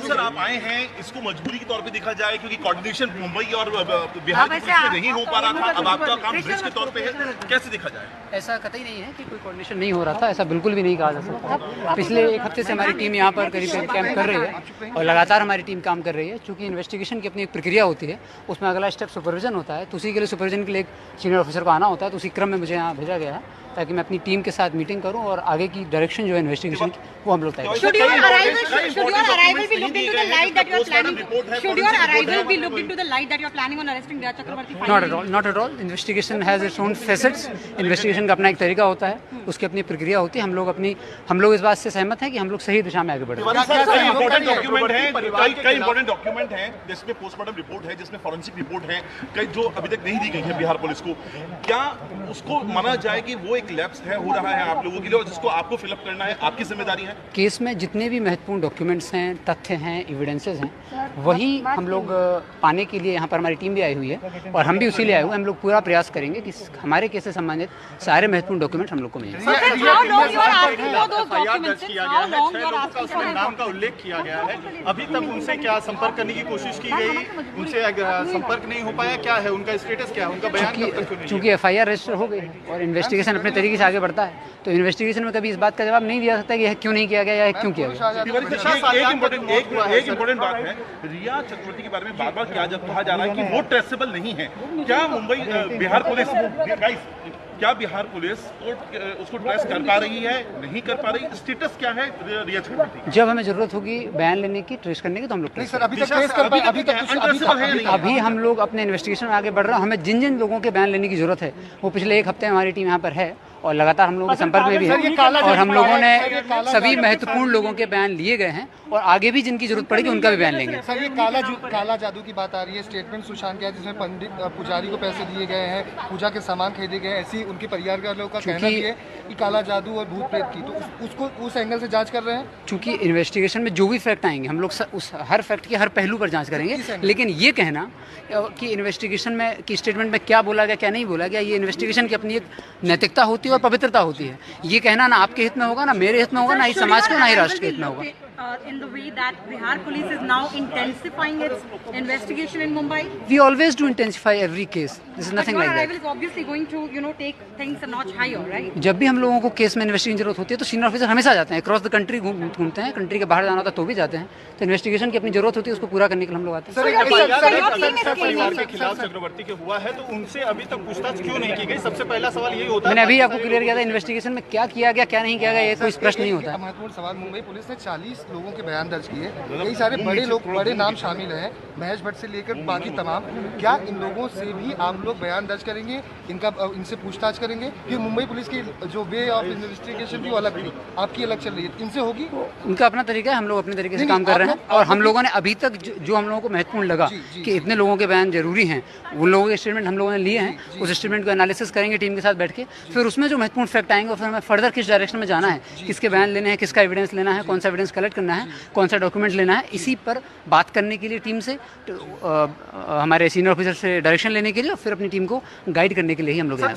Sir आप आए हैं, इसको मजबूरी के तौर पे देखा जाए क्योंकि कोऑर्डिनेशन मुंबई और बिहार पुलिस में नहीं हो पा रहा था, अब आपका काम ब्रिज के तौर पे है, कैसे देखा जाए? ऐसा कतई नहीं है कि कोई कोऑर्डिनेशन नहीं हो रहा था, ऐसा बिल्कुल भी नहीं कहा जा सकता। पिछले एक हफ्ते से हमारी टीम यहाँ पर करीब कैंप कर रही है और लगातार हमारी टीम काम कर रही है। चूँकि इन्वेस्टिगेशन की अपनी एक प्रक्रिया होती है, उसमें अगला स्टेप सुपरविजन होता है, तो उसी के लिए सुपरविजन के लिए एक सीनियर ऑफिसर को आना होता है। तो उसी क्रम में मुझे यहाँ भेजा गया है ताकि मैं अपनी टीम के साथ मीटिंग करूं और आगे की डायरेक्शन जो है इन्वेस्टिगेशन की वो हम लोग तय करें। Should your arrival be looked into the light that you are planning? Should your arrival be looked into the light that you are planning on arresting Riya Chakrabarti? Not at all. Investigation has its own facets. Investigation का अपना एक तरीका होता है, उसकी अपनी प्रक्रिया होती है। हम लोग इस बात से सहमत हैं कि हम लोग सही दिशा में आगे बढ़े। कई इंपॉर्टेंट डॉक्यूमेंट हैं जिसमें पोस्टमार्टम रिपोर्ट है, जिसमें फॉरेंसिक रिपोर्ट है, कई जो अभी तक नहीं दी गई है बिहार पुलिस को। क्या उसको माना जाए कि वो एक लैप्स है हो रहा है आप लोगों के लिए और जिसको आपको फिलअप करना है, आपकी जिम्मेदारी है? केस में जितने भी महत्वपूर्ण डॉक्यूमेंट्स हैं, तथ्य हैं, एविडेंसेस हैं, वही हम लोग पाने के लिए यहाँ पर हमारी टीम भी आई हुई है और हम भी उसी लिए आए हुए हैं। हम लोग पूरा प्रयास करेंगे कि हमारे केस से संबंधित सारे महत्वपूर्ण डॉक्यूमेंट हम लोग को मिलें। नाम का उल्लेख किया गया है, अभी तक उनसे क्या संपर्क करने की कोशिश की गई, उनसे संपर्क नहीं हो पाया, क्या है उनका स्टेटस, क्या है उनका बयान? चूँकि FIR रजिस्टर हो गई और इन्वेस्टिगेशन अपने तरीके से आगे बढ़ता है, तो इन्वेस्टिगेशन में कभी इस बात का जवाब नहीं दिया सकता कि यह क्यों नहीं किया गया या क्यों किया गया। एक इम्पोर्टेंट बात है, रिया चक्रवर्ती के बारे में बार बार कहा जा रहा है कि वो ट्रेसेबल नहीं है। क्या मुंबई बिहार पुलिस उसको ट्रेस कर पा रही है, नहीं कर पा रही? स्टेटस क्या है रिया चक्रवर्ती? जब हमें जरूरत होगी बयान लेने की, ट्रेस करने की, तो हम लोग अभी हम लोग अपने इन्वेस्टिगेशन में आगे बढ़ रहे हैं। हमें जिन जिन लोगों के बयान लेने की जरूरत है वो पिछले एक हफ्ते हमारी टीम यहाँ पर है और लगातार हम लोगों के संपर्क में भी है और हम लोगों ने सभी महत्वपूर्ण लोगों के बयान लिए गए हैं और आगे भी जिनकी जरूरत पड़ेगी उनका भी बयान लेंगे। सर, ये काला जादू की बात आ रही है, स्टेटमेंट सुशांत का जिसमें पंडित पुजारी को पैसे दिए गए हैं, पूजा के सामान खरीदे गए, ऐसी उनके परिवार के लोगों का कहना भी है कि काला जादू और भूत प्रेत की, तो उसको उस एंगल से जांच कर रहे हैं। चूंकि इन्वेस्टिगेशन में जो भी फैक्ट आएंगे हम लोग उस हर फैक्ट के हर पहलू पर जांच करेंगे, लेकिन ये कहना कि इन्वेस्टिगेशन में कि स्टेटमेंट में क्या बोला गया क्या नहीं बोला गया, ये इन्वेस्टिगेशन की अपनी एक नैतिकता होती है और पवित्रता होती है। ये कहना ना आपके हित में होगा, ना मेरे हित में होगा, ना ही समाज को, ना ही राष्ट्र के हित में होगा। In the way that Bihar police is now intensifying its investigation in Mumbai? We always do intensify every case. This is nothing like that. But your arrival is obviously going to, take things a notch higher, right? जब भी हम लोगों को case में investigation जरूरत होती है तो सीनियर ऑफिसर हमेशा जाते हैं, क्रॉस द कंट्री घूमते हैं, कंट्री के बाहर जाना होता है तो भी जाते हैं। तो इन्वेस्टिगेशन की अपनी जरूरत होती है, उसको पूरा करने के लिए हम लोग आते हैं। परिवार के खिलाफ चक्रवर्ती के हुआ है तो उनसे अभी तक पूछताछ क्यों नहीं की गई? सबसे पहला सवाल यही होता है। मैंने अभी आपको क्लियर किया था, इन्वेस्टिगेशन में क्या किया गया क्या नहीं किया गया ये कोई स्पष्ट नहीं होता है। महत्वपूर्ण सवाल, मुंबई पुलिस ने 40 लोगों के बयान दर्ज किए, कई सारे बड़े नाम शामिल हैं, महेश भट्ट से लेकर बाकी तमाम। क्या इन लोगों से भी आप लोग बयान दर्ज करेंगे, इनसे पूछताछ करेंगे? कि मुंबई पुलिस की जो वे ऑफ इन्वेस्टिगेशन थी वो अलग थी, आपकी अलग चल रही है, इनसे होगी? उनका अपना तरीका है, हम लोग अपने तरीके से काम कर रहे हैं और हम लोगों ने अभी तक जो हम लोगों को महत्वपूर्ण लगा कि इतने लोगों के बयान जरूरी हैं, उन लोगों के स्टेटमेंट हम लोगों ने लिए हैं। उस स्टेटमेंट को एनालिसिस करेंगे टीम के साथ बैठ के, फिर उसमें जो महत्वपूर्ण फैक्ट आएंगे और फिर हमें फर्दर किस डायरेक्शन में जाना है, किसके बयान लेने हैं, किसका एविडेंस लेना है, कौन सा एविडेंस कलेक्ट करना है, कौन सा डॉक्यूमेंट लेना है, इसी पर बात करने के लिए टीम से हमारे सीनियर ऑफिसर से डायरेक्शन लेने के लिए और फिर अपनी टीम को गाइड करने के लिए ही हम लोग हैं।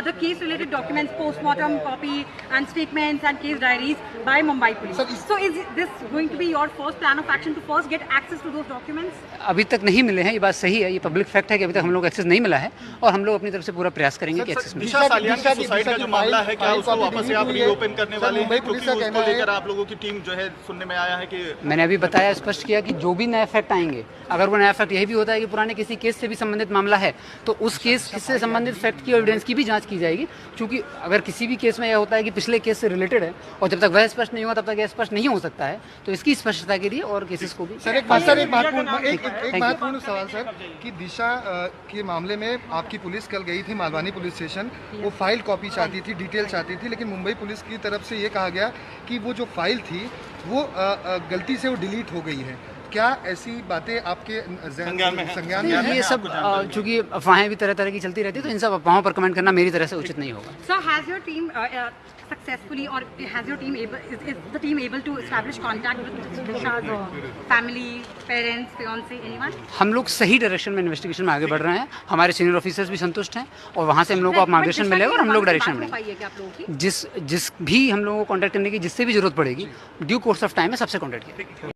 The case related documents, postmortem copy and statements and case diaries by Mumbai police. So is this going to be your first plan of action to first get access to those documents? अभी तक नहीं मिले हैं, ये बात सही है, ये पब्लिक फैक्ट है कि अभी तक हम लोग एक्सेस नहीं मिला है और हम लोग अपनी तरफ से पूरा प्रयास करेंगे कि एक्सेस मिले। दिशा सालियान का सुसाइड का जो मामला है, क्या उसको वापस से आप रीओपन करने वाले हैं? क्योंकि उसको लेकर आप लोगों की टीम जो है सुनने में आया है कि मैंने अभी बताया, स्पष्ट किया कि जो भी नया फैक्ट आएंगे, अगर वो नया फैक्ट यही भी होता है कि पुराने किसी केस से भी संबंधित मामला है तो उस केस से संबंधित फैक्ट की एविडेंस की भी जांच की जाएगी। क्योंकि अगर किसी भी केस में यह होता है कि पिछले केस से रिलेटेड है और जब तक वह स्पष्ट नहीं हुआ तब तक यह स्पष्ट नहीं हो सकता है, तो इसकी स्पष्टता के लिए और केसेस को भी। सर, एक महत्वपूर्ण सवाल सर कि दिशा के मामले में आपकी पुलिस कल गई थी मालवानी पुलिस स्टेशन, वो फाइल कॉपी चाहती थी, डिटेल चाहती थी, लेकिन मुंबई पुलिस की तरफ से ये कहा गया कि वो जो फाइल थी वो गलती से वो डिलीट हो गई है। क्या ऐसी बातें आपके संज्ञान में हैं? संज्ञान में हैं? ये सब चूंकि अफवाहें भी तरह तरह की चलती रहती है, तो इन सब अफवाहों पर कमेंट करना मेरी तरह से उचित नहीं होगा। So has your team successfully, or has your team is the team able to establish contact with Disha's family, parents, fiance, anyone? हम लोग सही डायरेक्शन में इन्वेस्टिगेशन में आगे बढ़ रहे हैं, हमारे सीनियर ऑफिसर्स भी संतुष्ट हैं और वहाँ से हम लोगों को अब मार्गदर्शन मिलेगा और हम लोग डायरेक्शन में पाई है क्या आप लोगों की? जिस भी हम लोगों को कॉन्टैक्ट करने की जिससे भी जरूरत पड़ेगी, ड्यू कोर्स ऑफ टाइम में सबसे कॉन्टैक्ट किया।